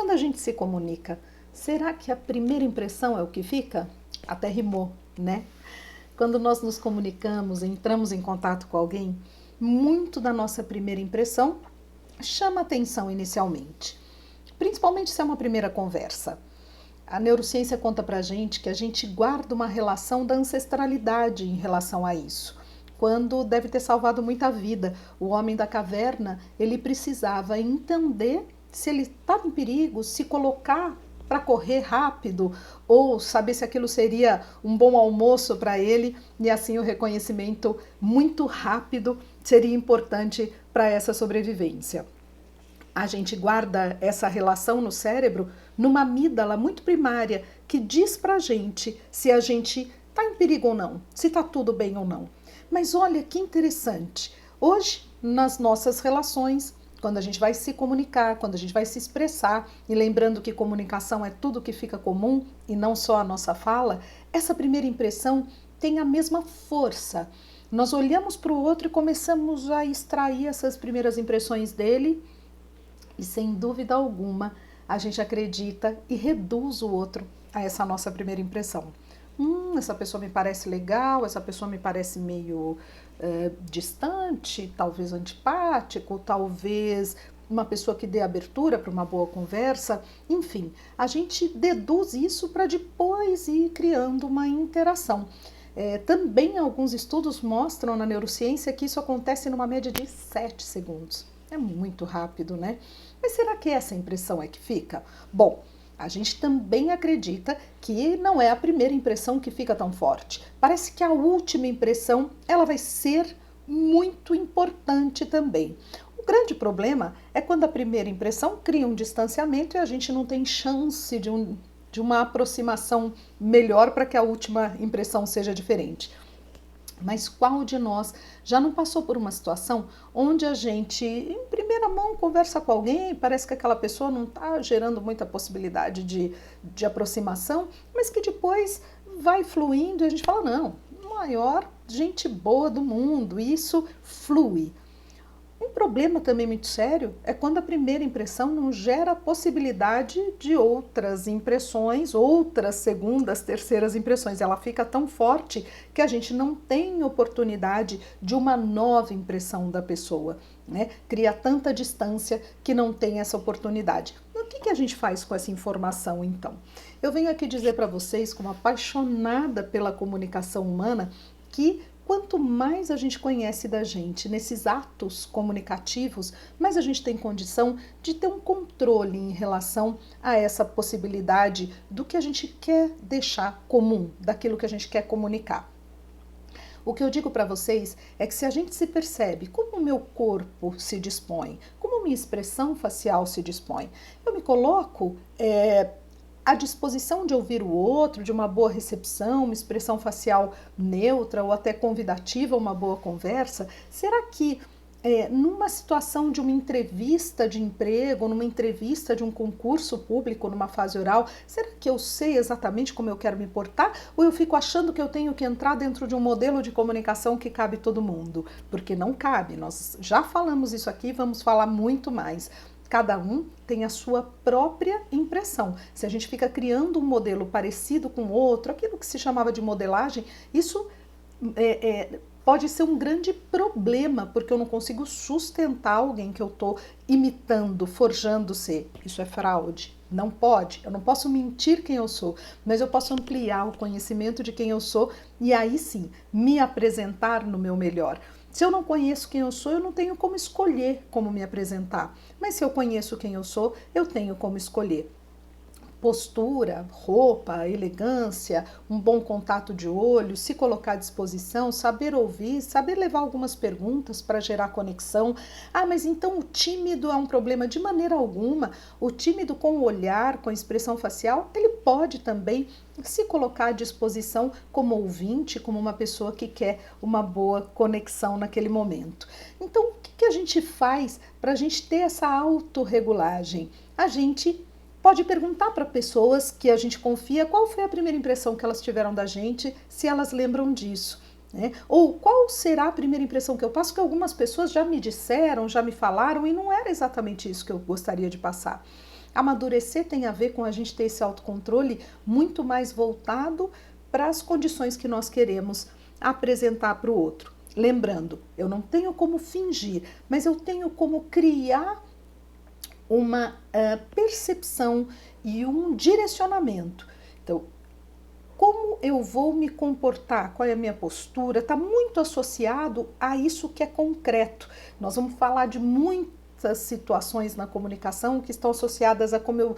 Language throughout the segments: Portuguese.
quando a gente se comunica, será que a primeira impressão é o que fica? Até rimou, né? Quando nós nos comunicamos, entramos em contato com alguém, muito da nossa primeira impressão chama atenção inicialmente, principalmente se é uma primeira conversa. A neurociência conta pra gente que a gente guarda uma relação da ancestralidade em relação a isso. Quando deve ter salvado muita vida, o homem da caverna, ele precisava entender se ele estava em perigo, se colocar para correr rápido ou saber se aquilo seria um bom almoço para ele, e assim o reconhecimento muito rápido seria importante para essa sobrevivência. A gente guarda essa relação no cérebro numa amígdala muito primária que diz pra gente se a gente está em perigo ou não, se está tudo bem ou não. Mas olha que interessante, hoje nas nossas relações, quando a gente vai se comunicar, quando a gente vai se expressar, e lembrando que comunicação é tudo que fica comum e não só a nossa fala, essa primeira impressão tem a mesma força. Nós olhamos para o outro e começamos a extrair essas primeiras impressões dele e, sem dúvida alguma, a gente acredita e reduz o outro a essa nossa primeira impressão. Essa pessoa me parece legal, essa pessoa me parece meio distante, talvez antipático, talvez uma pessoa que dê abertura para uma boa conversa. Enfim, a gente deduz isso para depois ir criando uma interação. Também alguns estudos mostram na neurociência que isso acontece numa média de 7 segundos. É muito rápido, né? Mas será que essa impressão é que fica? Bom, a gente também acredita que não é a primeira impressão que fica tão forte. Parece que a última impressão ela vai ser muito importante também. O grande problema é quando a primeira impressão cria um distanciamento e a gente não tem chance de uma aproximação melhor para que a última impressão seja diferente. Mas qual de nós já não passou por uma situação onde a gente, em primeira mão, conversa com alguém, parece que aquela pessoa não está gerando muita possibilidade de aproximação, mas que depois vai fluindo e a gente fala, não, maior gente boa do mundo, e isso flui. Um problema também muito sério é quando a primeira impressão não gera a possibilidade de outras impressões, outras segundas, terceiras impressões. Ela fica tão forte que a gente não tem oportunidade de uma nova impressão da pessoa, né? Cria tanta distância que não tem essa oportunidade. O que a gente faz com essa informação, então? Eu venho aqui dizer para vocês, como apaixonada pela comunicação humana, que quanto mais a gente conhece da gente nesses atos comunicativos, mais a gente tem condição de ter um controle em relação a essa possibilidade do que a gente quer deixar comum, daquilo que a gente quer comunicar. O que eu digo para vocês é que se a gente se percebe como o meu corpo se dispõe, como minha expressão facial se dispõe, eu me coloco à disposição de ouvir o outro, de uma boa recepção, uma expressão facial neutra ou até convidativa, uma boa conversa, será que numa situação de uma entrevista de emprego, numa entrevista de um concurso público, numa fase oral, será que eu sei exatamente como eu quero me portar? Ou eu fico achando que eu tenho que entrar dentro de um modelo de comunicação que cabe todo mundo? Porque não cabe, nós já falamos isso aqui, vamos falar muito mais. Cada um tem a sua própria impressão. Se a gente fica criando um modelo parecido com o outro, aquilo que se chamava de modelagem, isso pode ser um grande problema, porque eu não consigo sustentar alguém que eu estou imitando, forjando ser. Isso é fraude. Não pode. Eu não posso mentir quem eu sou, mas eu posso ampliar o conhecimento de quem eu sou e aí sim me apresentar no meu melhor. Se eu não conheço quem eu sou, eu não tenho como escolher como me apresentar. Mas se eu conheço quem eu sou, eu tenho como escolher. Postura, roupa, elegância, um bom contato de olho, se colocar à disposição, saber ouvir, saber levar algumas perguntas para gerar conexão. Mas então o tímido é um problema? De maneira alguma. O tímido com o olhar, com a expressão facial, ele pode também se colocar à disposição como ouvinte, como uma pessoa que quer uma boa conexão naquele momento. Então, o que a gente faz para a gente ter essa autorregulagem? A gente pode perguntar para pessoas que a gente confia qual foi a primeira impressão que elas tiveram da gente, se elas lembram disso. Né? Ou qual será a primeira impressão que eu passo, que algumas pessoas já me disseram, já me falaram e não era exatamente isso que eu gostaria de passar. Amadurecer tem a ver com a gente ter esse autocontrole muito mais voltado para as condições que nós queremos apresentar para o outro. Lembrando, eu não tenho como fingir, mas eu tenho como criar uma percepção e um direcionamento. Então, como eu vou me comportar, qual é a minha postura, está muito associado a isso que é concreto. Nós vamos falar de muitas situações na comunicação que estão associadas a como eu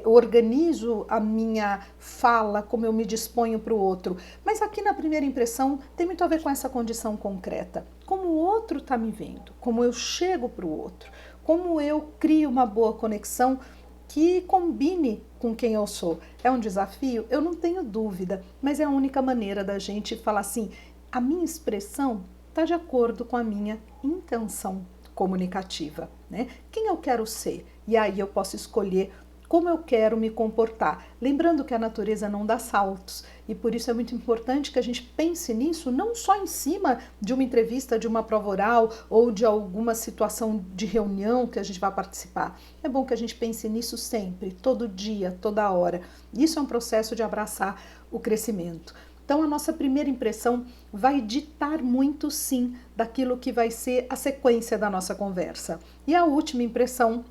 organizo a minha fala, como eu me disponho para o outro. Mas aqui na primeira impressão tem muito a ver com essa condição concreta. Como o outro está me vendo, como eu chego para o outro, como eu crio uma boa conexão que combine com quem eu sou. É um desafio? Eu não tenho dúvida, mas é a única maneira da gente falar assim, a minha expressão está de acordo com a minha intenção comunicativa, né? Quem eu quero ser? E aí eu posso escolher como eu quero me comportar. Lembrando que a natureza não dá saltos e por isso é muito importante que a gente pense nisso não só em cima de uma entrevista, de uma prova oral ou de alguma situação de reunião que a gente vai participar. É bom que a gente pense nisso sempre, todo dia, toda hora. Isso é um processo de abraçar o crescimento. Então, a nossa primeira impressão vai ditar muito, sim, daquilo que vai ser a sequência da nossa conversa. E a última impressão,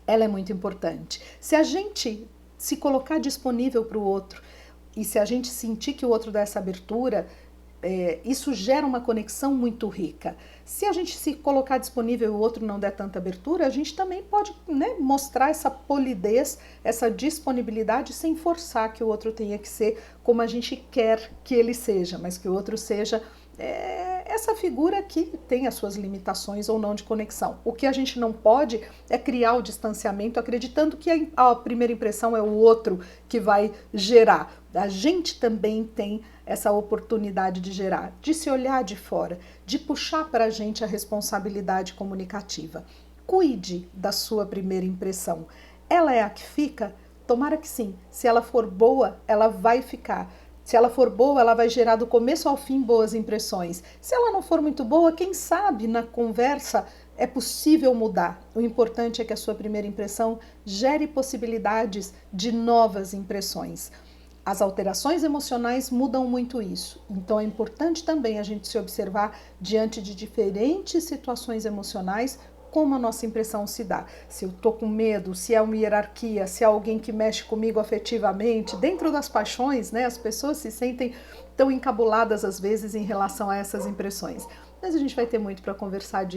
ela é muito importante. Se a gente se colocar disponível para o outro e se a gente sentir que o outro dá essa abertura, isso gera uma conexão muito rica. Se a gente se colocar disponível e o outro não der tanta abertura, a gente também pode, né, mostrar essa polidez, essa disponibilidade sem forçar que o outro tenha que ser como a gente quer que ele seja, mas que o outro seja essa figura que tem as suas limitações ou não de conexão. O que a gente não pode é criar o distanciamento acreditando que a primeira impressão é o outro que vai gerar. A gente também tem essa oportunidade de gerar, de se olhar de fora, de puxar para a gente a responsabilidade comunicativa. Cuide da sua primeira impressão. Ela é a que fica? Tomara que sim. Se ela for boa, ela vai ficar. Se ela for boa, ela vai gerar do começo ao fim boas impressões. Se ela não for muito boa, quem sabe na conversa é possível mudar. O importante é que a sua primeira impressão gere possibilidades de novas impressões. As alterações emocionais mudam muito isso. Então é importante também a gente se observar diante de diferentes situações emocionais, como a nossa impressão se dá. Se eu tô com medo, se é uma hierarquia, se é alguém que mexe comigo afetivamente, dentro das paixões, né? As pessoas se sentem tão encabuladas às vezes em relação a essas impressões. Mas a gente vai ter muito para conversar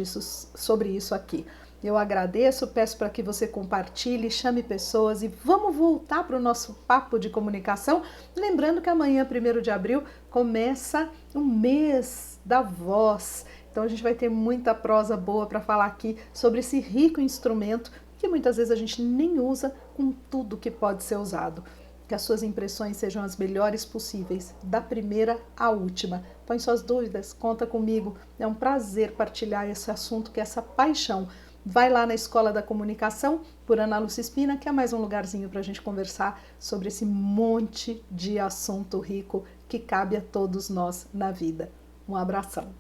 sobre isso aqui. Eu agradeço, peço para que você compartilhe, chame pessoas e vamos voltar para o nosso papo de comunicação. Lembrando que amanhã, 1º de abril, começa o mês da voz. Então a gente vai ter muita prosa boa para falar aqui sobre esse rico instrumento que muitas vezes a gente nem usa com tudo que pode ser usado. Que as suas impressões sejam as melhores possíveis, da primeira à última. Põe suas dúvidas, conta comigo. É um prazer partilhar esse assunto, que é essa paixão. Vai lá na Escola da Comunicação, por Ana Lúcia Espina, que é mais um lugarzinho para a gente conversar sobre esse monte de assunto rico que cabe a todos nós na vida. Um abração.